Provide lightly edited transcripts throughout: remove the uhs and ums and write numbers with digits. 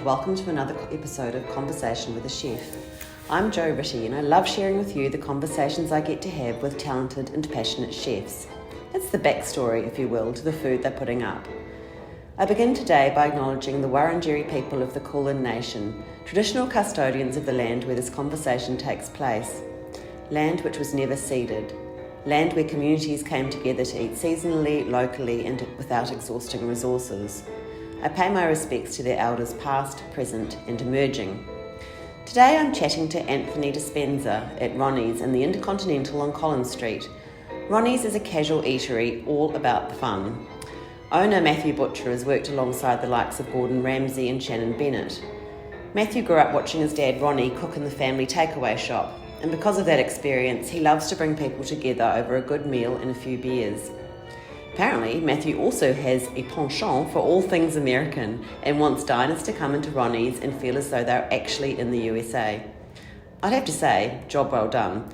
welcome to another episode of Conversation with a Chef. I'm Jo Ritty and I love sharing with you the conversations I get to have with talented and passionate chefs. It's the backstory, if you will, to the food they're putting up. I begin today by acknowledging the Wurundjeri people of the Kulin Nation, traditional custodians of the land where this conversation takes place. Land which was never ceded. Land where communities came together to eat seasonally, locally and without exhausting resources. I pay my respects to their elders past, present and emerging. Today I'm chatting to Anthony Dispensa at Ronnie's in the Intercontinental on Collins Street. Ronnie's is a casual eatery all about the fun. Owner Matthew Butcher has worked alongside the likes of Gordon Ramsay and Shannon Bennett. Matthew grew up watching his dad Ronnie cook in the family takeaway shop, and because of that experience he loves to bring people together over a good meal and a few beers. Apparently, Matthew also has a penchant for all things American and wants diners to come into Ronnie's and feel as though they're actually in the USA. I'd have to say, job well done.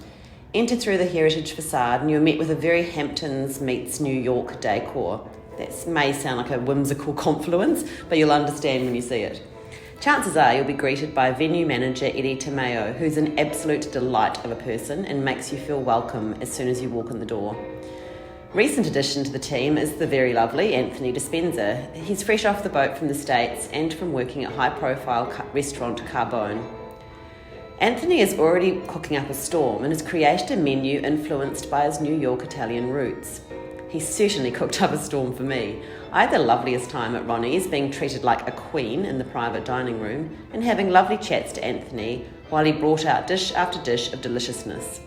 Enter through the heritage facade and you're met with a very Hamptons meets New York decor. That may sound like a whimsical confluence, but you'll understand when you see it. Chances are you'll be greeted by venue manager Eddie Tomeo, who's an absolute delight of a person and makes you feel welcome as soon as you walk in the door. Recent addition to the team is the very lovely Anthony Dispensa. He's fresh off the boat from the States and from working at high-profile restaurant Carbone. Anthony is already cooking up a storm and has created a menu influenced by his New York Italian roots. He's certainly cooked up a storm for me. I had the loveliest time at Ronnie's, being treated like a queen in the private dining room and having lovely chats to Anthony while he brought out dish after dish of deliciousness.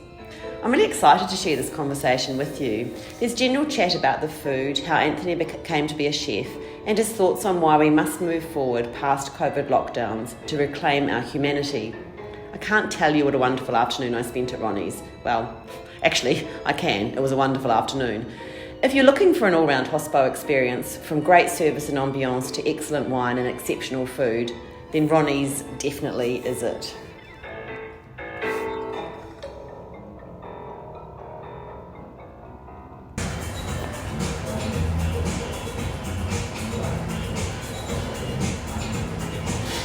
I'm really excited to share this conversation with you. There's general chat about the food, how Anthony came to be a chef, and his thoughts on why we must move forward past COVID lockdowns to reclaim our humanity. I can't tell you what a wonderful afternoon I spent at Ronnie's. Well, actually, I can. It was a wonderful afternoon. If you're looking for an all-round hospo experience, from great service and ambiance to excellent wine and exceptional food, then Ronnie's definitely is it.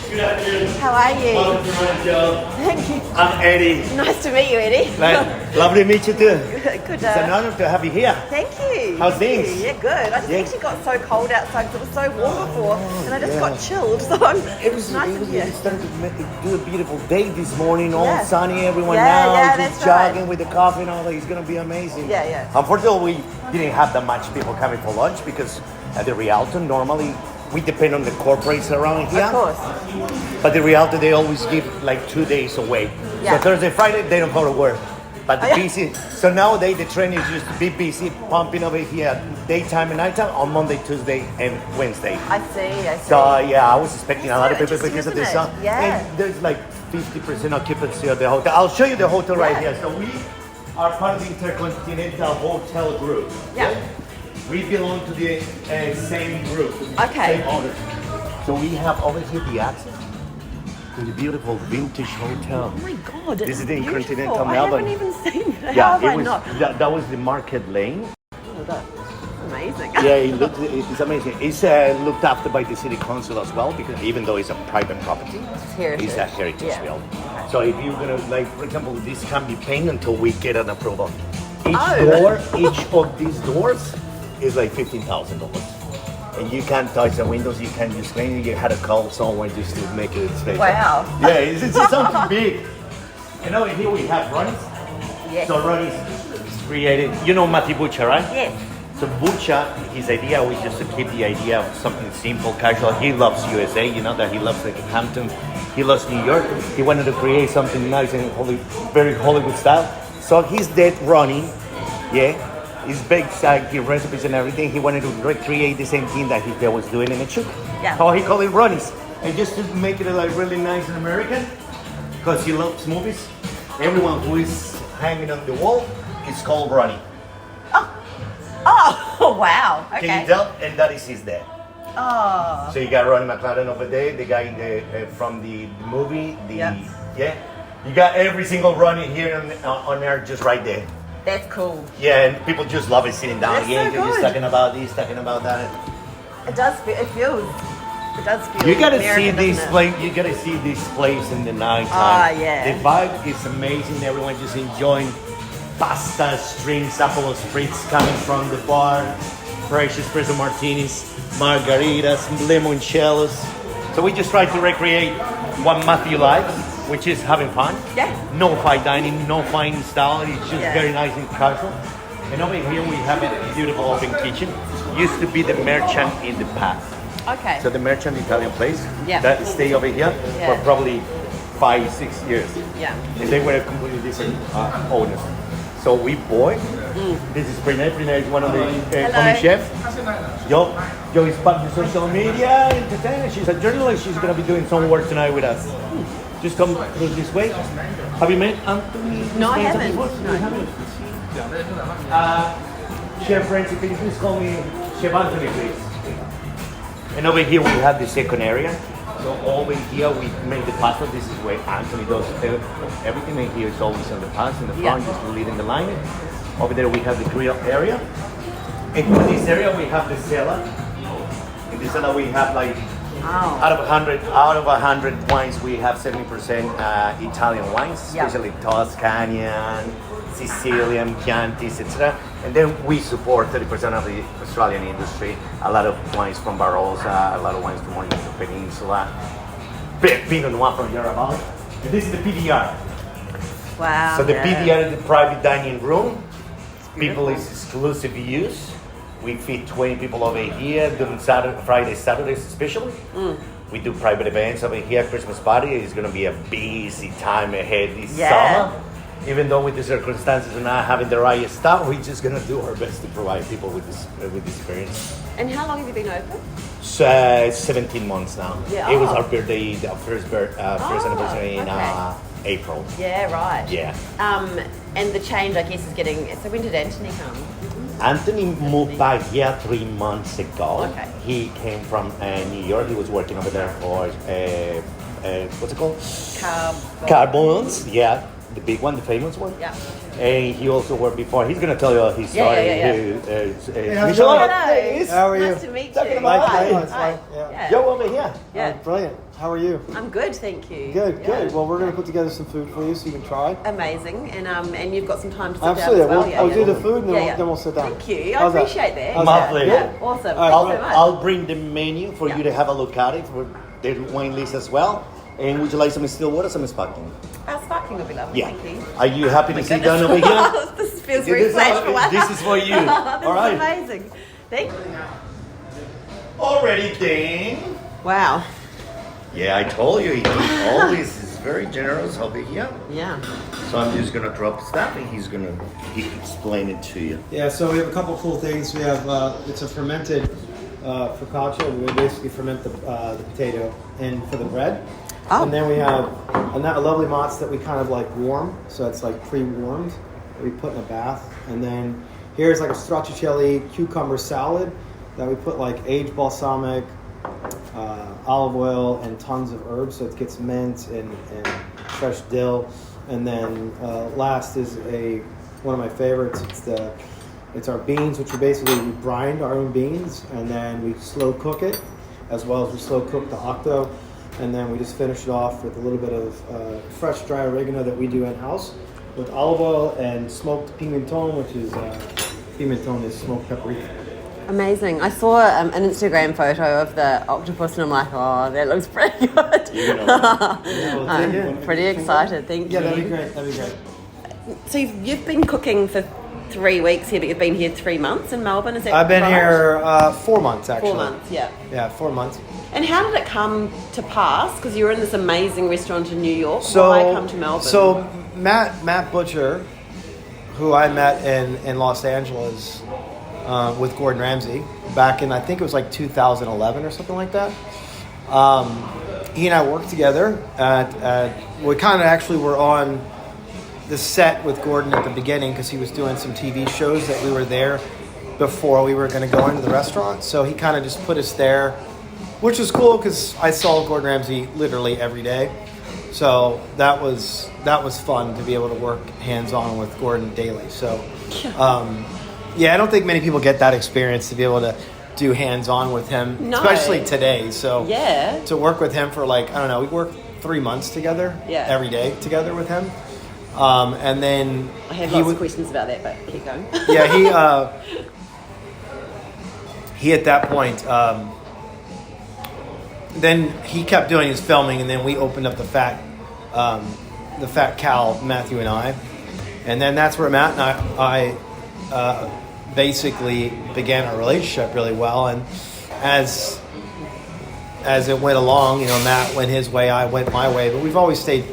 Good afternoon. How are you? Welcome to Ronnie, Joe. Thank you. I'm Eddie. Nice to meet you, Eddie. Lovely to meet you too. Good. It's an honor to have you here. Thank you. How's Thank things? you. Yeah, good. I just actually got so cold outside because it was so warm before, and I just got chilled. So it's nice in here. It started to do a beautiful day this morning, all sunny, everyone Yeah, now, that's just jogging right. with the coffee and all that. It's going to be amazing. Yeah. Unfortunately, we didn't have that much people coming for lunch because at the Rialto, normally we depend on the corporates around here. Of course. But the Rialto, they always give like 2 days away. Yeah. So Thursday, Friday, they don't go to work. But the yeah. busy. So nowadays the trend is just to be busy, pumping over here daytime and nighttime on Monday, Tuesday, and Wednesday. I see. So yeah, I was expecting a lot of so people because of the interesting, sun. isn't it? Yeah. And there's like 50% occupancy of the hotel. I'll show you the hotel right here. So we are part of the Intercontinental Hotel Group. Yeah. We belong to the same group. Okay. Same owner. So we have over here the access to the beautiful vintage hotel. Oh my God! This is the beautiful. Intercontinental I Melbourne. haven't even seen it. Yeah, How have it I was, not? that was the Market Lane. Oh, that's amazing. Yeah, it's amazing. It's looked after by the city council as well, because even though it's a private property, heritage. it's a heritage Yeah. building. So if you're gonna, like, for example, this can be painted until we get an approval. Each of these doors is like $15,000. And you can't touch the windows, you can't just clean it, you had to call someone just to make it special. Wow. Yeah, it's something big. And over here we have Ronnie's. Yes. So Ronnie's created, you know Matthew Butcher, right? Yes. So Butcher, his idea was just to keep the idea of something simple, casual. He loves USA, you know that he loves the Hamptons, he loves New York. He wanted to create something nice and very Hollywood style. So his dad, Ronnie, his big side recipes and everything, he wanted to recreate the same thing that his dad was doing in the Chuk. Yeah. So he called it Ronnie's. And just to make it like really nice and American, because he loves movies, everyone who is hanging on the wall is called Ronnie. Oh wow. Okay. Can you tell? And that is his dad. Oh. So you got Ronnie McLaren over there, the guy from the movie. You got every single Ronnie here on there, just right there. That's cool. Yeah, and people just love it sitting down That's again, so just good. talking about this, talking about that. It does. It feels It does feel You gotta American, see this doesn't it? place. You gotta see this place in the night Ah, time. yeah. The vibe is amazing. Everyone just enjoying pastas, drinks, apple spritz coming from the bar, fresh espresso martinis, margaritas, limoncellos. So we just try to recreate what Matthew likes, which is having fun. Yeah. No fine dining, no fine style. It's just Yeah. very nice and casual. And over here we have a beautiful open kitchen. Used to be the merchant in the past. Okay. So the merchant Italian place Yeah. that stay over here Yeah. for probably 5-6 years. Yeah. And they were completely different owners. So we bought. This is Prenay. Prenay is one of the commis chefs. Yo is part of the social media entertainer. She's a journalist. She's gonna be doing some work tonight with us. Just come through this way. Have you met Anthony? No, I Dispensa haven't. before? No. You haven't? Chef Francie, can you please call me Chef Anthony, please? And over here we have the second area. So over here we make the pasta. This is where Anthony does everything. And here is always on the pasta in the front, Yeah. just leading the line. Over there we have the grill area. And in this area we have the cellar. In the cellar we have like Oh. out of 100 wines we have 70% Italian wines, Yeah. especially Toscanian, Sicilian, Chiantis, etc. And then we support 30% of the Australian industry. A lot of wines from Barossa, a lot of wines from the Peninsula, Pinot Noir from Yarra. And this is the PDR. Wow. So the yeah. PDR is the private dining room. beautiful. People is exclusive use. We feed 20 people over here, doing Fridays, Saturdays especially. We do private events over here. Christmas party is going to be a busy time ahead this Yeah. summer. Even though with the circumstances of not having the right staff, we're just going to do our best to provide people with this experience. And how long have you been open? So 17 months now. Yeah. It was Oh. our birthday, the first anniversary in okay. April. Yeah, right. Yeah. And the change, I guess, is getting. So when did Anthony come? Anthony moved back here 3 months ago. Okay. He came from New York. He was working over there for what's it called? Carbons. Yeah, the big one, the famous one. Yeah. And he also worked before. He's gonna tell you his Yeah, story. yeah. how's it Michelle, going? please. How are you? Nice to meet Talking you. about Hi. Mike, Hi. yeah. Yeah. Yo, over here. Yeah. Brilliant. How are you? I'm good, thank you. Good, Yeah. good. Well, we're going to put together some food for you so you can try. Amazing, and you've got some time to sit Absolutely. down as well. We'll, yeah, I'll yeah. do the food and then, Yeah, then we'll sit down. Thank you. I How's that? appreciate that. How's My that? pleasure. Yeah, awesome. All right, Thanks so much. I'll bring the menu for Yeah. you to have a look at it with the wine list as well. And would you like some still water, some sparkling? Sparkling would be lovely. Yeah. Thank you. Are you happy to sit down over here? This feels very This- flash for one. this is for you. This All right. is amazing. Thank you. Already done. Wow. Yeah, I told you, he always is very generous over here. Yeah. So I'm just gonna drop stuff and he's gonna explain it to you. Yeah, so we have a couple cool things. We have, it's a fermented focaccia. We basically ferment the potato and for the bread. Oh. And then we have a lovely mozz that we kind of like warm. So it's like pre-warmed that we put in a bath. And then here's like a stracciatella cucumber salad that we put like aged balsamic, olive oil, and tons of herbs. So it gets mint and fresh dill. And then last is one of my favorites. It's our beans, which are basically we brine our own beans, and then we slow cook it, as well as we slow cook the octo, and then we just finish it off with a little bit of fresh dry oregano that we do in house, with olive oil and smoked pimenton, which is pimenton is smoked paprika. Amazing. I saw an Instagram photo of the octopus and I'm like, oh, that looks pretty good. I'm pretty excited. Thank you. Yeah, that'd be great. That'd be great. So you've been cooking for 3 weeks here, but you've been here 3 months in Melbourne, is that I've been right? here 4 months actually. 4 months, yeah. Yeah, 4 months. And how did it come to pass? Because you were in this amazing restaurant in New York. Why come to Melbourne? So Matt Butcher, who I met in Los Angeles with Gordon Ramsay back in, I think it was like 2011 or something like that. He and I worked together we kind of actually were on the set with Gordon at the beginning because he was doing some TV shows that we were there before we were going to go into the restaurant. So he kind of just put us there, which was cool because I saw Gordon Ramsay literally every day. So that was fun to be able to work hands-on with Gordon daily. So, yeah, I don't think many people get that experience to be able to do hands-on with him, No. especially today. So Yeah. to work with him for like, I don't know, we worked 3 months together, Yeah. every day together with him. And then I have lots of questions about that, but keep going. yeah, he at that point, then he kept doing his filming, and then we opened up the Fat Cow, Matthew and I, and then that's where Matt and I basically began our relationship really well. And as it went along, you know, Matt went his way, I went my way, but we've always stayed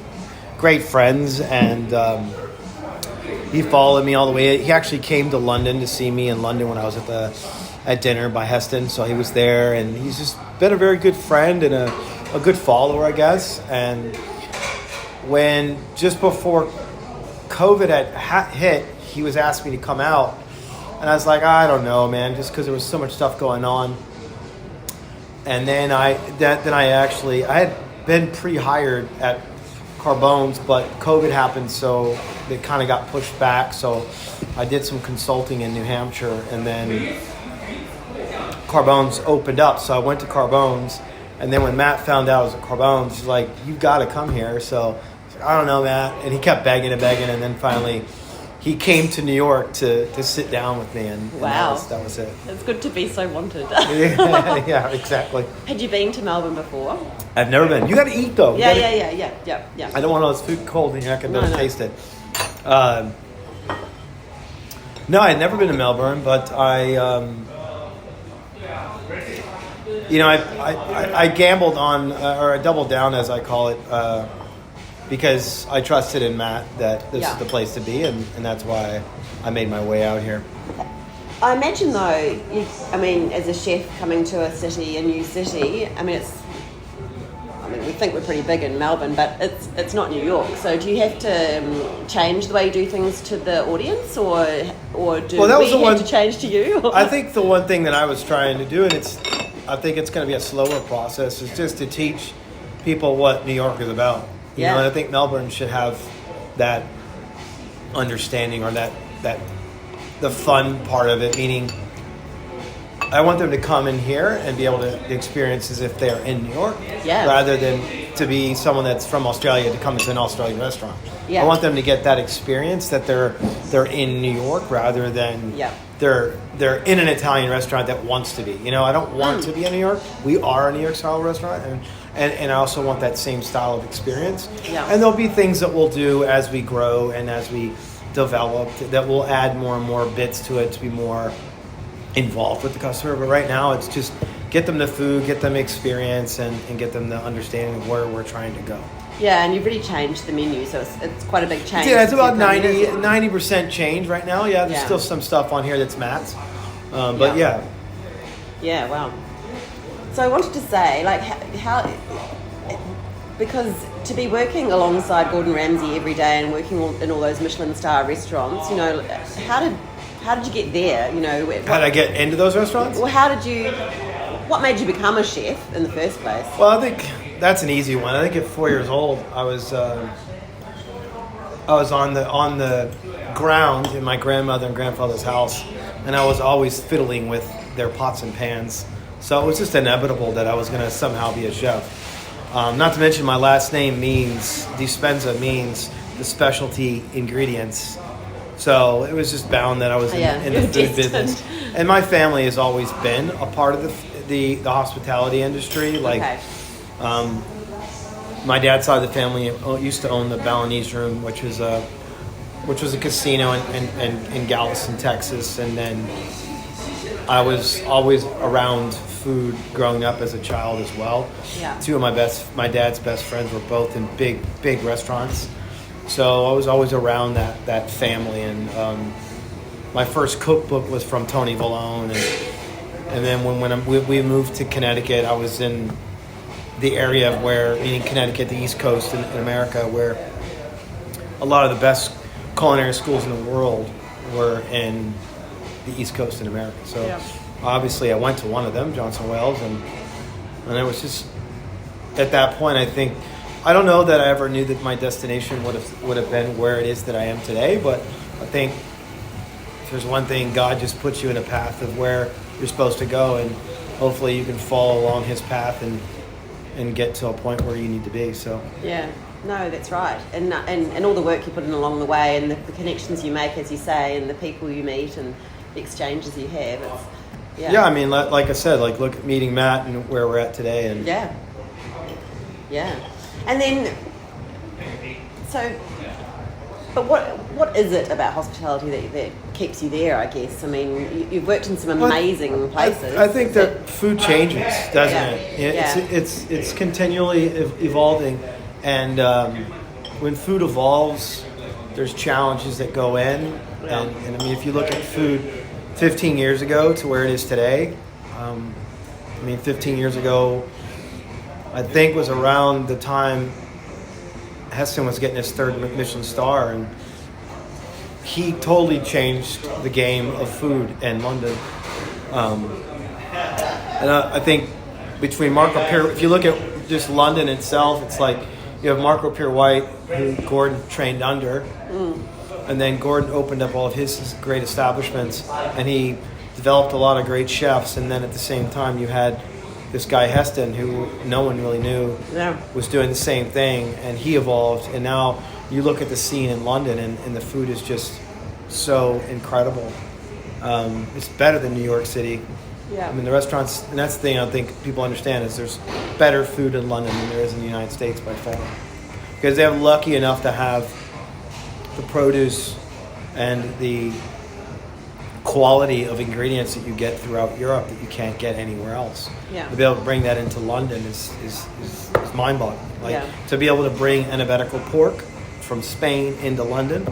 great friends. And he followed me all the way. He actually came to London to see me in London when I was at dinner by Heston, so he was there, and he's just been a very good friend and a good follower, I guess. And when just before COVID had hit, he was asking me to come out, and I was like, I don't know, man, just because there was so much stuff going on. And then I had been pre-hired at Carbone's, but COVID happened, so it kind of got pushed back. So I did some consulting in New Hampshire, and then Carbone's opened up, so I went to Carbone's. And then when Matt found out I was at Carbone's, he's like, "You've got to come here." So I don't know, Matt, and he kept begging, and then finally he came to New York to sit down with me, and Wow. that was it. It's good to be so wanted. Yeah, exactly. Had you been to Melbourne before? I've never been. You got to eat though. Yeah. I don't want all this food cold and I can never taste it. No, I'd never been to Melbourne, but I gambled on, or I doubled down, as I call it, because I trusted in Matt that this is the place to be, and that's why I made my way out here. I imagine though, as a chef coming to a new city, we think we're pretty big in Melbourne, but it's not New York. So do you have to change the way you do things to the audience, or do we have to change to you? I think the one thing that I was trying to do, and I think it's going to be a slower process, is just to teach people what New York is about. You know, and I think Melbourne should have that understanding, or that the fun part of it, meaning I want them to come in here and be able to experience as if they're in New York, rather than to be someone that's from Australia to come into an Australian restaurant. Yeah. I want them to get that experience that they're in New York, rather than they're in an Italian restaurant that wants to be. You know, I don't want to be in New York. We are a New York style restaurant, and I also want that same style of experience. Yeah. And there'll be things that we'll do as we grow and as we develop that will add more and more bits to it to be more involved with the customer. But right now it's just get them the food, get them experience, and get them the understanding of where we're trying to go. Yeah, and you've really changed the menu, so it's quite a big change. Yeah, it's about 90% change right now. Yeah, there's still some stuff on here that's Matt's. But yeah. Yeah, wow. So I wanted to say, like, how because to be working alongside Gordon Ramsay every day and working in all those Michelin star restaurants, you know, how did you get there? You know, how did I get into those restaurants? Well, what made you become a chef in the first place? Well, I think that's an easy one. I think at 4 years old, I was on the ground in my grandmother and grandfather's house, and I was always fiddling with their pots and pans. So it was just inevitable that I was going to somehow be a chef. Not to mention my last name Dispensa means the specialty ingredients. So it was just bound that I was in the food business. And my family has always been a part of the hospitality industry. Like, my dad's side of the family used to own the Balinese Room, which was a casino in Galveston, Texas. And then I was always around food growing up as a child as well. Yeah. Two of my dad's best friends were both in big restaurants. So I was always around that family, and my first cookbook was from Tony Vallone, and then when we moved to Connecticut, I was in the area meaning Connecticut, the East Coast in America, where a lot of the best culinary schools in the world were in the East Coast in America. So obviously I went to one of them, Johnson Wales, and it was just at that point, I don't know that I ever knew that my destination would have been where it is that I am today, but I think if there's one thing, God just puts you in a path of where you're supposed to go, and hopefully you can follow along his path and get to a point where you need to be. So yeah, no, that's right, and all the work you put in along the way, and the connections you make, as you say, and the people you meet, and the exchanges you have. Yeah, I mean, like I said, like look at meeting Matt and where we're at today, and yeah, and then but what is it about hospitality that keeps you there, I guess? I mean, you've worked in some amazing places. I think that food changes, doesn't it? Yeah. It's continually evolving, and when food evolves, there's challenges that go in. And I mean, if you look at food 15 years ago to where it is today, I mean, 15 years ago, I think was around the time Heston was getting his third Michelin star, and he totally changed the game of food in London. And I think between Marco Pierre, if you look at just London itself, it's like you have Marco Pierre White, who Gordon trained under, and then Gordon opened up all of his great establishments, and he developed a lot of great chefs. And then at the same time, you had this guy Heston, who no one really knew, was doing the same thing, and he evolved. And now you look at the scene in London, and the food is just so incredible. It's better than New York City. Yeah. I mean, the restaurants, and that's the thing I think people understand, is there's better food in London than there is in the United States by far. Because they're lucky enough to have the produce and the quality of ingredients that you get throughout Europe that you can't get anywhere else. Yeah. To be able to bring that into London is mind-boggling. Like to be able to bring antibiotical pork from Spain into London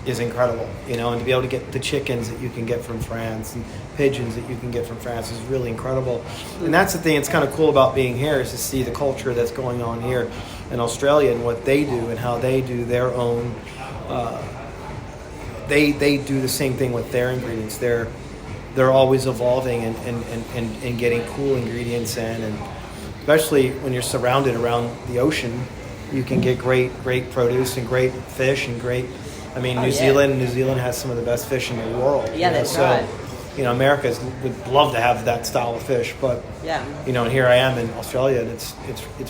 is incredible, and to be able to get the chickens that you can get from France and pigeons that you can get from France is really incredible. And that's the thing that's kind of cool about being here, is to see the culture that's going on here in Australia and what they do and how they do their own. They do the same thing with their ingredients. They're always evolving and getting cool ingredients in, and especially when you're surrounded around the ocean, you can get great produce and great fish and great. I mean, New Zealand has some of the best fish in the world. Yeah, that's right. America would love to have that style of fish, but and here I am in Australia, and it's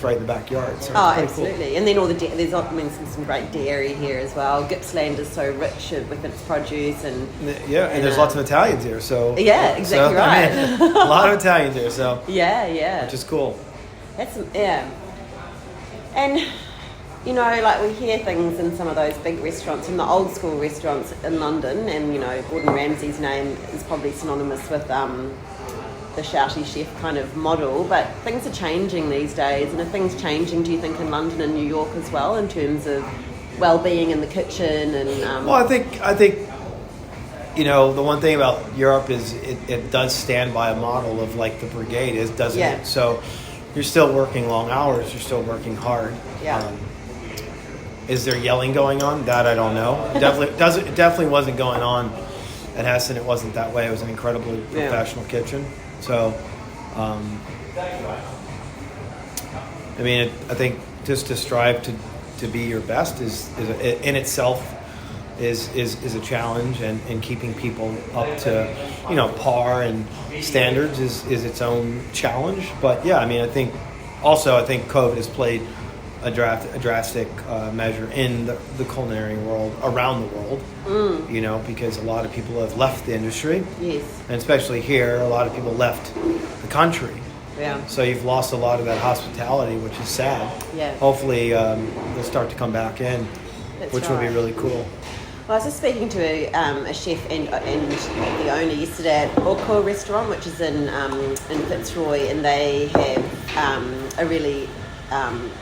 right in the backyard. So absolutely. Cool. And then all there's some great dairy here as well. Gippsland is so rich with its produce, and there's lots of Italians here. So exactly right. I mean, a lot of Italians here. So which is cool. That's and. Like we hear things in some of those big restaurants, in the old school restaurants in London, and Gordon Ramsay's name is probably synonymous with the shouty chef kind of model, but things are changing these days. And are things changing, do you think, in London and New York as well, in terms of well-being in the kitchen? And well, I think the one thing about Europe is it does stand by a model of like the brigade doesn't it? So you're still working long hours, you're still working hard. Is there yelling going on? That I don't know. It definitely wasn't going on at Heston. It wasn't that way. It was an incredibly professional kitchen. So, I mean, I think just to strive to be your best is in itself is a challenge, and keeping people up to par and standards is its own challenge. But I mean, I think COVID has played a drastic measure in the culinary world around the world, because a lot of people have left the industry. Yes. And especially here, a lot of people left the country. Yeah. So you've lost a lot of that hospitality, which is sad. Yeah. Hopefully they'll start to come back in, which would be really cool. Well, I was just speaking to a chef and the owner yesterday at Boko restaurant, which is in Fitzroy, and they have a really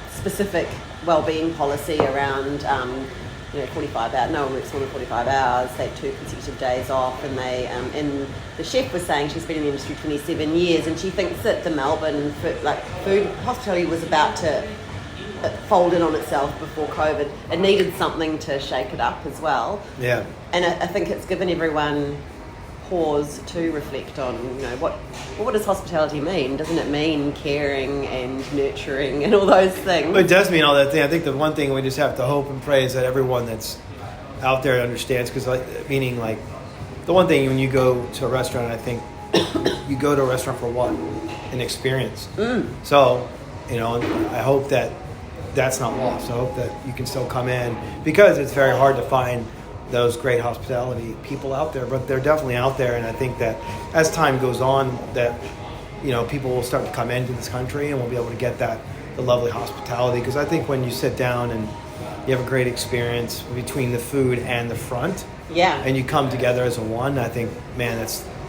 specific well-being policy around 45 hours. No one works more than 45 hours. They have 2 consecutive days off, and and the chef was saying she's been in the industry 27 years, and she thinks that the Melbourne food hospitality was about to fold in on itself before COVID. It needed something to shake it up as well. Yeah. And I think it's given everyone pause to reflect on, what does hospitality mean? Doesn't it mean caring and nurturing and all those things? Well, it does mean all that thing. I think the one thing we just have to hope and pray is that everyone that's out there understands, because the one thing when you go to a restaurant, I think you go to a restaurant for what? An experience. So, I hope that that's not lost. I hope that you can still come in, because it's very hard to find those great hospitality people out there, but they're definitely out there. And I think that as time goes on, that people will start to come into this country, and we'll be able to get the lovely hospitality. Because I think when you sit down and you have a great experience between the food and the front, and you come together as a one, I think, man,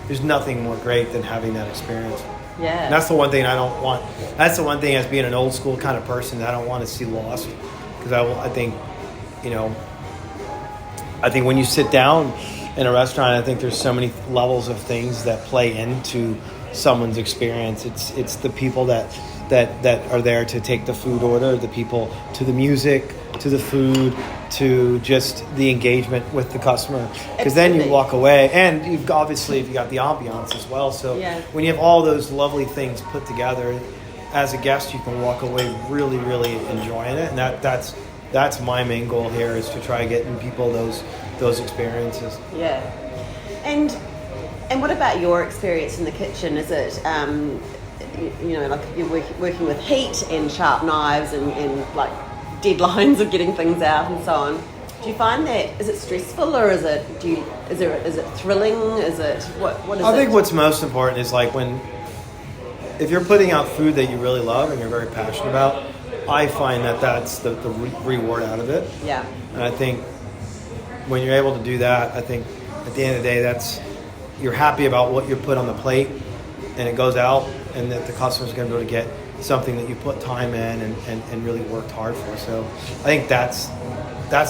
there's nothing more great than having that experience. Yeah. And that's the one thing I don't want. That's the one thing, as being an old school kind of person, that I don't want to see lost. Because I think when you sit down in a restaurant, I think there's so many levels of things that play into someone's experience. It's the people that are there to take the food order, the people, to the music, to the food, to just the engagement with the customer. Because then you walk away, and you've got the ambiance as well. So when you have all those lovely things put together, as a guest, you can walk away really, really enjoying it. And that's my main goal here, is to try getting people those experiences. Yeah. And what about your experience in the kitchen? Is it like you're working with heat and sharp knives and like deadlines of getting things out and so on? Do you find that, is it stressful, or is it thrilling? Is it what is it? I think what's most important is, like, if you're putting out food that you really love and you're very passionate about, I find that's the reward out of it. Yeah. And I think when you're able to do that, I think at the end of the day, you're happy about what you put on the plate, and it goes out, and that the customer's going to be able to get something that you put time in and really worked hard for. So I think that's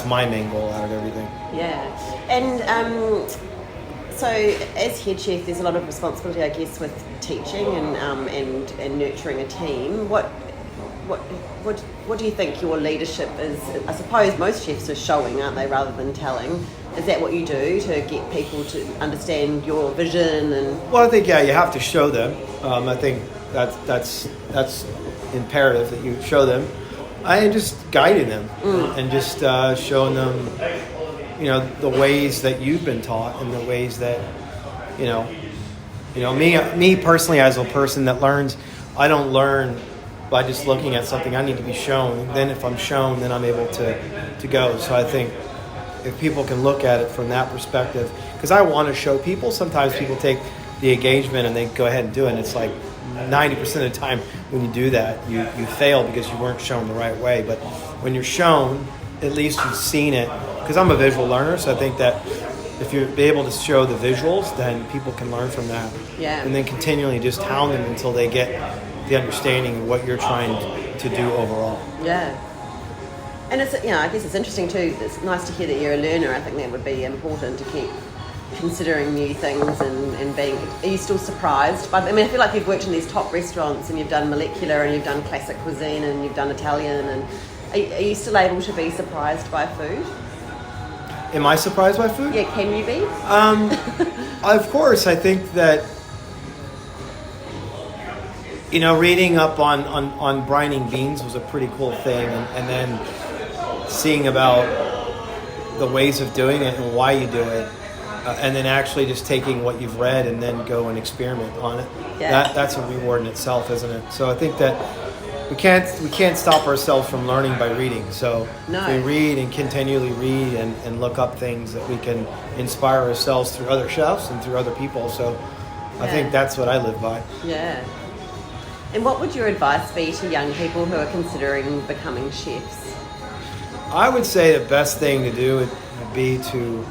my main goal out of everything. Yeah. And so as head chef, there's a lot of responsibility, I guess, with teaching and nurturing a team. What do you think your leadership is? I suppose most chefs are showing, aren't they, rather than telling? Is that what you do to get people to understand your vision? And well, I think, you have to show them. I think that's imperative, that you show them. I just guiding them and just showing them, the ways that you've been taught, and the ways that, me personally, as a person that learns, I don't learn by just looking at something. I need to be shown. Then if I'm shown, then I'm able to go. So I think if people can look at it from that perspective, because I want to show people. Sometimes people take the engagement and they go ahead and do it, and it's like 90% of the time when you do that, you fail because you weren't shown the right way. But when you're shown, at least you've seen it. Because I'm a visual learner, so I think that if you're able to show the visuals, then people can learn from that. Yeah. And then continually just hound them until they get the understanding of what you're trying to do overall. Yeah. And it's, I guess it's interesting too. It's nice to hear that you're a learner. I think that would be important, to keep considering new things and being. Are you still surprised? I feel like you've worked in these top restaurants, and you've done molecular, and you've done classic cuisine, and you've done Italian. And are you still able to be surprised by food? Am I surprised by food? Yeah, can you be? Of course. I think that, reading up on brining beans was a pretty cool thing, and then seeing about the ways of doing it and why you do it, and then actually just taking what you've read and then go and experiment on it. Yeah. That's a reward in itself, isn't it? So I think that we can't stop ourselves from learning by reading. So No. we read and continually read and look up things that we can inspire ourselves through other chefs and through other people. So I think that's what I live by. Yeah. And what would your advice be to young people who are considering becoming chefs? I would say the best thing to do would be to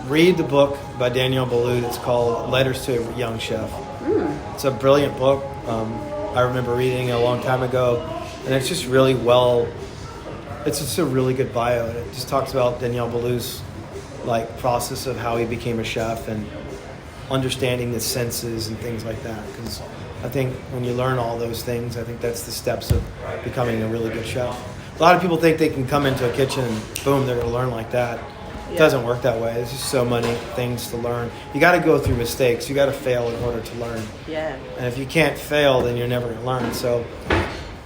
read the book by Danielle Ballou that's called Letters to a Young Chef. It's a brilliant book. I remember reading it a long time ago, and it's just really it's just a really good bio. And it just talks about Danielle Ballou's process of how he became a chef and understanding the senses and things like that. Because I think when you learn all those things, I think that's the steps of becoming a really good chef. A lot of people think they can come into a kitchen and boom, they're going to learn like that. It doesn't work that way. There's just so many things to learn. You got to go through mistakes. You got to fail in order to learn. Yeah. And if you can't fail, then you're never going to learn. So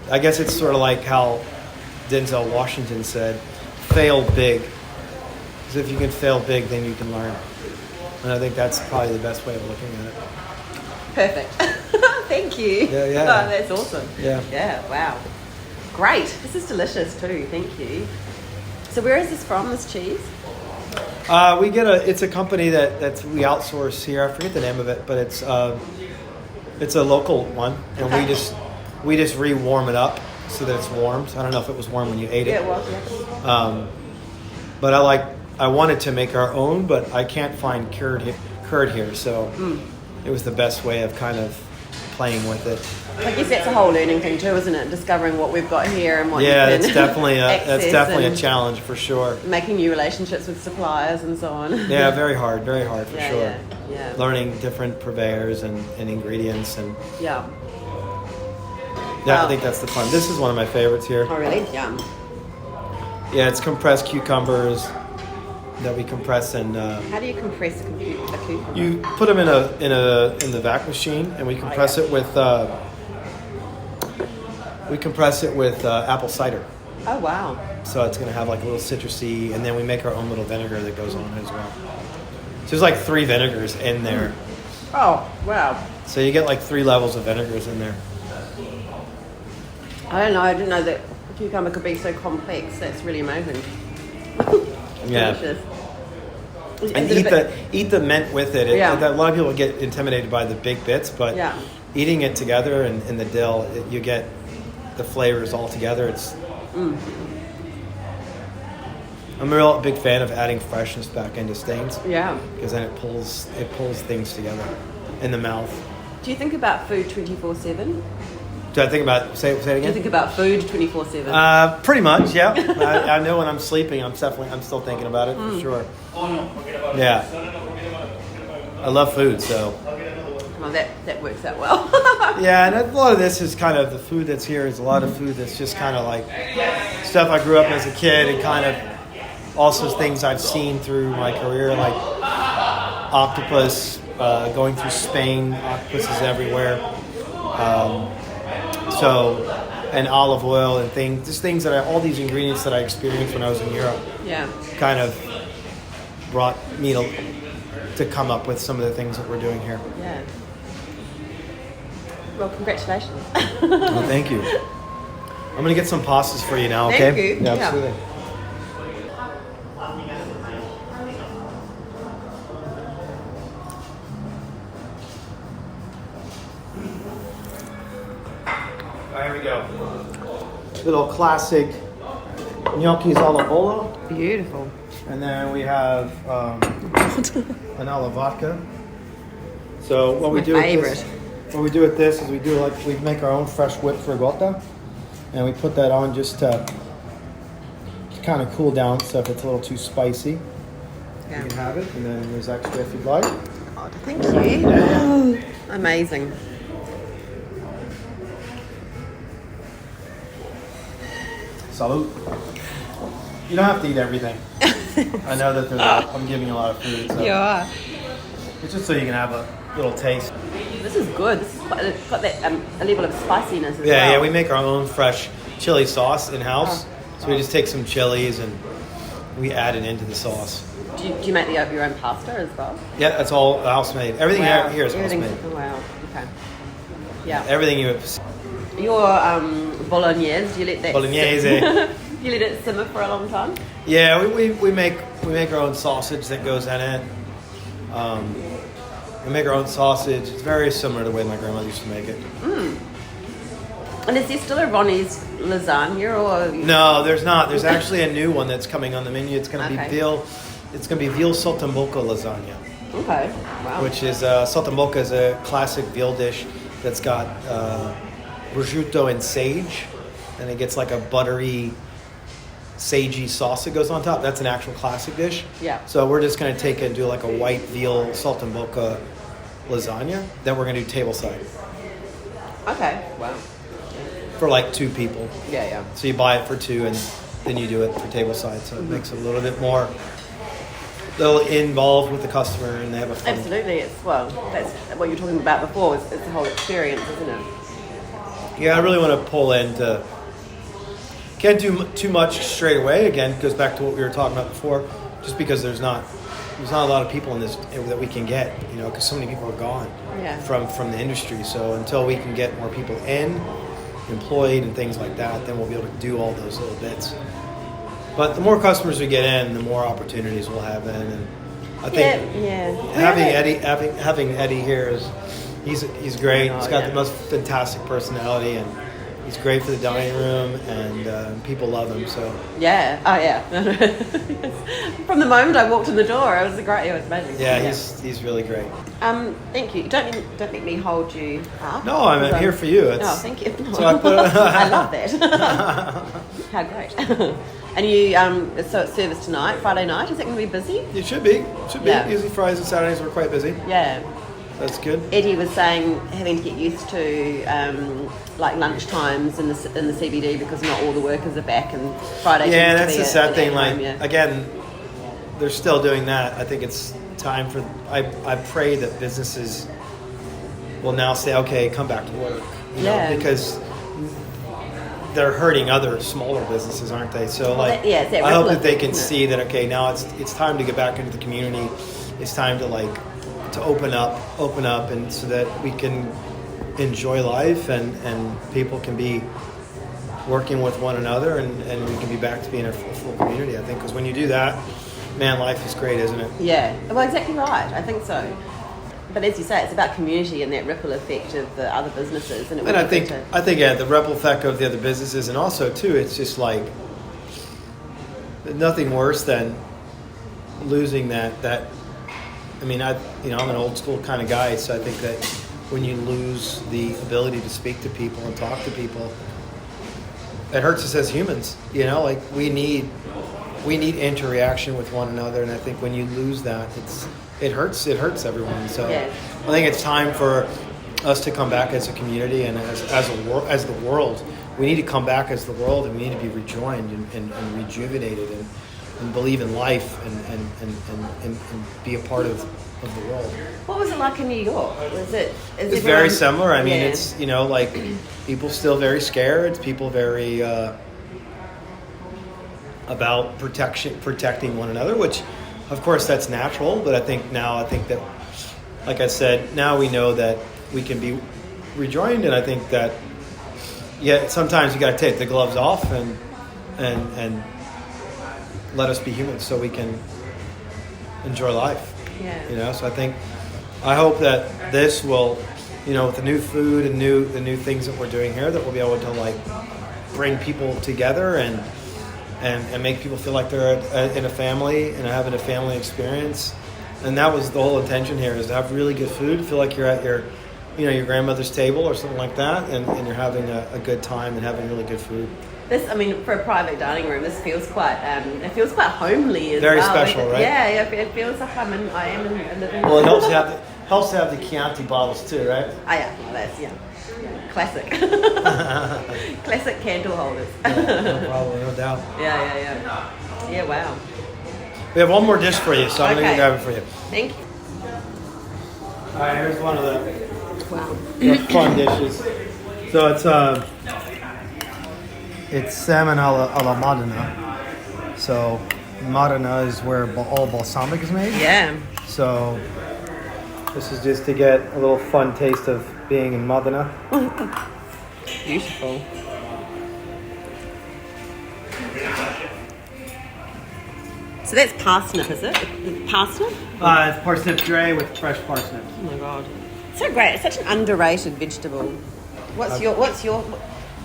I guess it's sort of like how Denzel Washington said, fail big. Because if you can fail big, then you can learn. And I think that's probably the best way of looking at it. Perfect. Thank you. Yeah. Oh, that's awesome. Yeah. Yeah, wow. Great. This is delicious too. Thank you. So where is this from, this cheese? It's a company that we outsource here. I forget the name of it, but it's a local one, and Okay. we just re-warm it up so that it's warm. So I don't know if it was warm when you ate it. Yeah, it was, yeah. But I wanted to make our own, but I can't find curd here, so it was the best way of kind of playing with it. I guess that's a whole learning thing too, isn't it? Discovering what we've got here and what you can It's definitely a access challenge for sure. making new relationships with suppliers and so on. Yeah, very hard for sure. Yeah. Learning different purveyors and ingredients and Yeah. I think that's the fun. This is one of my favorites here. Oh, really? Yeah. Yeah, it's compressed cucumbers that we compress and How do you compress a cucumber? you put them in the vac machine and we compress it with apple cider. Oh, wow. So it's going to have like a little citrusy, and then we make our own little vinegar that goes on it as well. So there's like 3 vinegars in there. Oh, wow. So you get like 3 levels of vinegars in there. I don't know. I didn't know that a cucumber could be so complex. That's really amazing. Yeah. Delicious. And eat the mint with it. Yeah. A lot of people get intimidated by the big bits, but Yeah. eating it together and in the dill, you get the flavors all together. It's. I'm a real big fan of adding freshness back into steins Yeah. because then it pulls things together in the mouth. Do you think about food 24/7? Do I think about say it Do you again? think about food 24/7? Pretty much, yeah. I know when I'm sleeping, I'm still thinking about it for sure. Yeah, I love food, so Well, that works out well. yeah. And a lot of this is kind of the food that's here is a lot of food that's just kind of like stuff I grew up as a kid and kind of also things I've seen through my career, like octopus, going through Spain, octopuses everywhere. And olive oil and things that all these ingredients that I experienced when I was in Europe Yeah. kind of brought me to come up with some of the things that we're doing here. Yeah. Well, congratulations. Well, thank you. I'm going to get some pastas for you now, okay? Thank you. Yeah, Yeah. absolutely. Here we go. Little classic gnocchis alla volo. Beautiful. And then we have an alla vodka. So what we my do favorite. with this is we make our own fresh whipped ricotta, and we put that on just to kind of cool down. So if it's a little too spicy, Yeah. you can have it. And then there's extra if you'd like. God, thank you. Oh, amazing. Salute. You don't have to eat everything. I know that I'm giving you a lot of food, so You are. it's just so you can have a little taste. This is good. This is it's got that a level of spiciness as Yeah, well. yeah, we make our own fresh chili sauce in-house. So we just take some chilies and we add it into the sauce. Do you make your own pasta as well? Yeah, that's all house made. Everything here is house Everything's- made. oh, wow. Okay. Yeah. Everything Your bolognese, do you let that Bolognese. you let it simmer for a long time? Yeah, we make our own sausage that goes in it. We make our own sausage. It's very similar to the way my grandma used to make it. And is there still a Ronnie's lasagna or? No, there's not. There's actually a new one that's coming on the menu. It's going to Okay. be veal. It's going to be veal saltimbocca lasagna, Okay. Wow. which is saltimbocca is a classic veal dish that's got prosciutto and sage, and it gets like a buttery, sagey sauce that goes on top. That's an actual classic dish. Yeah. So we're just going to take it and do like a white veal saltimbocca lasagna that we're going to do tableside Okay. Wow. for like 2 people. Yeah. So you buy it for 2 and then you do it for tableside. So it makes it a little bit more involved with the customer and they have a fun. Absolutely. That's what you were talking about before. It's the whole experience, isn't it? Yeah, I really want to pull into. Can't do too much straight away. Again, it goes back to what we were talking about before. just because there's not a lot of people in this that we can get, because so many people are gone from the industry. So until we can get more people employed and things like that, then we'll be able to do all those little bits. But the more customers we get in, the more opportunities we'll have in. And I think having Eddie here he's great. He's got the most fantastic personality, and he's great for the dining room, and people love him. So From the moment I walked in the door, it was amazing. Yeah, he's really great. Thank you. Don't let me hold you up. No, I'm here for you. Thank you. So I love that. How great. And you, so it's service tonight, Friday night. Is it going to be busy? It should be. Usually Fridays and Saturdays we're quite busy. Yeah. That's good. Eddie was saying having to get used to like lunch times in the CBD because not all the workers are back, and Friday. Yeah, that's the sad thing. Again, they're still doing that. I think it's time for. I pray that businesses will now say, okay, come back to work. Because they're hurting other smaller businesses, aren't they? So I hope that they can see that. Okay, now it's time to get back into the community. It's time to open up, and so that we can enjoy life and people can be working with one another, and we can be back to being a full community. I think because when you do that, man, life is great, isn't it? Yeah, well, exactly right. I think so. But as you say, it's about community and that ripple effect of the other businesses. And I think the ripple effect of the other businesses, and also too, it's just like nothing worse than losing that. I mean, I'm an old school kind of guy, so I think that when you lose the ability to speak to people and talk to people, it hurts us as humans. We need interaction with one another, and I think when you lose that, it hurts everyone. So I think it's time for us to come back as a community and as the world. We need to come back as the world, and we need to be rejoined and rejuvenated and believe in life and be a part of the world. What was it like in New York? It's very similar. I mean, it's people still very scared. It's people very about protecting one another, which of course that's natural. But I think that, like I said, now we know that we can be rejoined, and I think that sometimes you got to take the gloves off and let us be humans so we can enjoy life. So I hope that this will, with the new food and the new things that we're doing here, that we'll be able to bring people together and make people feel like they're in a family and having a family experience. And that was the whole intention here, is to have really good food, feel like you're at your grandmother's table or something like that, and you're having a good time and having really good food. For a private dining room, this feels quite homely as very well. Very special, right? Yeah, it feels like I am in a living room. Well, it helps to have the Chianti bottles too, right? Oh yeah, that's classic. Classic candle holders. No problem, no doubt. Yeah, wow. We have one more dish for you, so I'm going to grab it for you. Thank you. All right, here's one of the fun dishes. So it's salmon alla Modena. So Modena is where all balsamic is made. Yeah. So this is just to get a little fun taste of being in Modena. Beautiful. So that's parsnip, is it? Parsnip? It's parsnip puree with fresh parsnips. Oh my god, so great! It's such an underrated vegetable. What's your?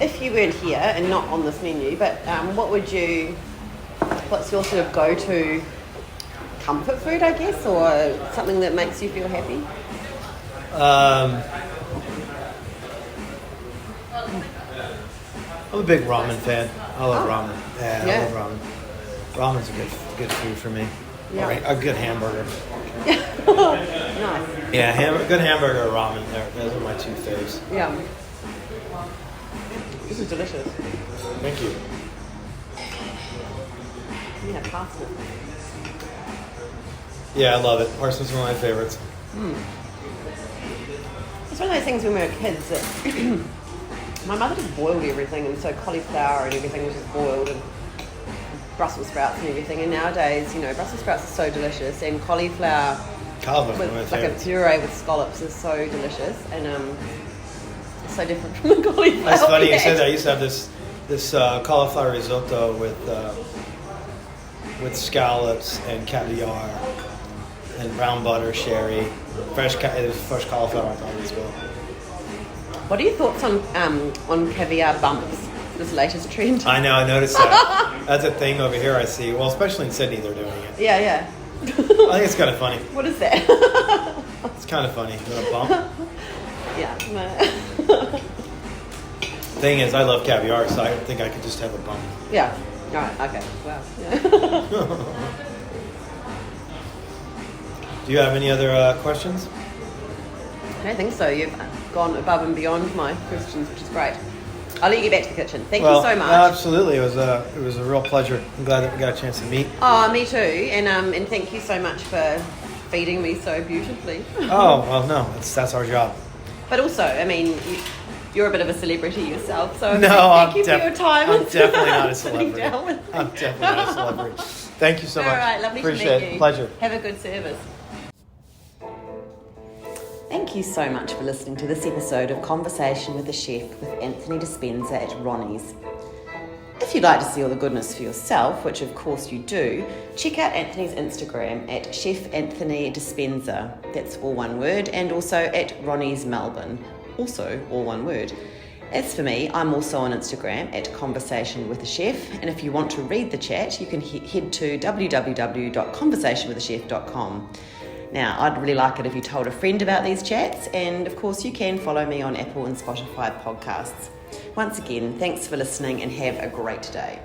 If you weren't here and not on this menu, but what's your sort of go-to comfort food, I guess, or something that makes you feel happy? I'm a big ramen fan. I love ramen. I love ramen. Ramen's a good food for me. Yeah. Right, a good hamburger. Nice. Yeah, good hamburger or ramen. Those are my two faves. Yeah. This is delicious. Thank you. Yeah, pasta. Yeah, I love it. Parsnips are one of my favorites. It's one of those things when we were kids that my mother just boiled everything, and so cauliflower and everything was just boiled, and Brussels sprouts and everything. And nowadays, Brussels sprouts are so delicious, and cauliflower with like a puree with scallops is so delicious, and it's so different from the cauliflower. That's funny you said that. I used to have this cauliflower risotto with scallops and caviar and brown butter, sherry, fresh cauliflower on top as well. What are your thoughts on caviar bumps? This latest trend. I know, I noticed that. That's a thing over here I see. Well, especially in Sydney, they're doing it. Yeah. I think it's kind of funny. What is that? It's kind of funny. A bump. Yeah. Thing is, I love caviar, so I think I could just have a bump. Yeah. All right. Okay. Wow. Yeah. Do you have any other questions? I don't think so. You've gone above and beyond my questions, which is great. I'll let you get back to the kitchen. Thank you so much. Absolutely. It was a real pleasure. I'm glad that we got a chance to meet. Oh, me too. And thank you so much for feeding me so beautifully. Oh, well, no. That's our job. But also, I mean, you're a bit of a celebrity yourself, so no, thank you for your time. I'm definitely not a celebrity. I'm definitely not a celebrity. Thank you so much. All right, lovely Appreciate to meet you. It. Pleasure. Have a good service. Thank you so much for listening to this episode of Conversation with a Chef with Anthony Dispensa at Ronnie's. If you'd like to see all the goodness for yourself, which of course you do, check out Anthony's Instagram at Chef Anthony Dispensa. That's all one word, and also at Ronnie's Melbourne. Also all one word. As for me, I'm also on Instagram at Conversation with a Chef, and if you want to read the chat, you can head to www.conversationwithachef.com. Now, I'd really like it if you told a friend about these chats, and of course you can follow me on Apple and Spotify podcasts. Once again, thanks for listening and have a great day.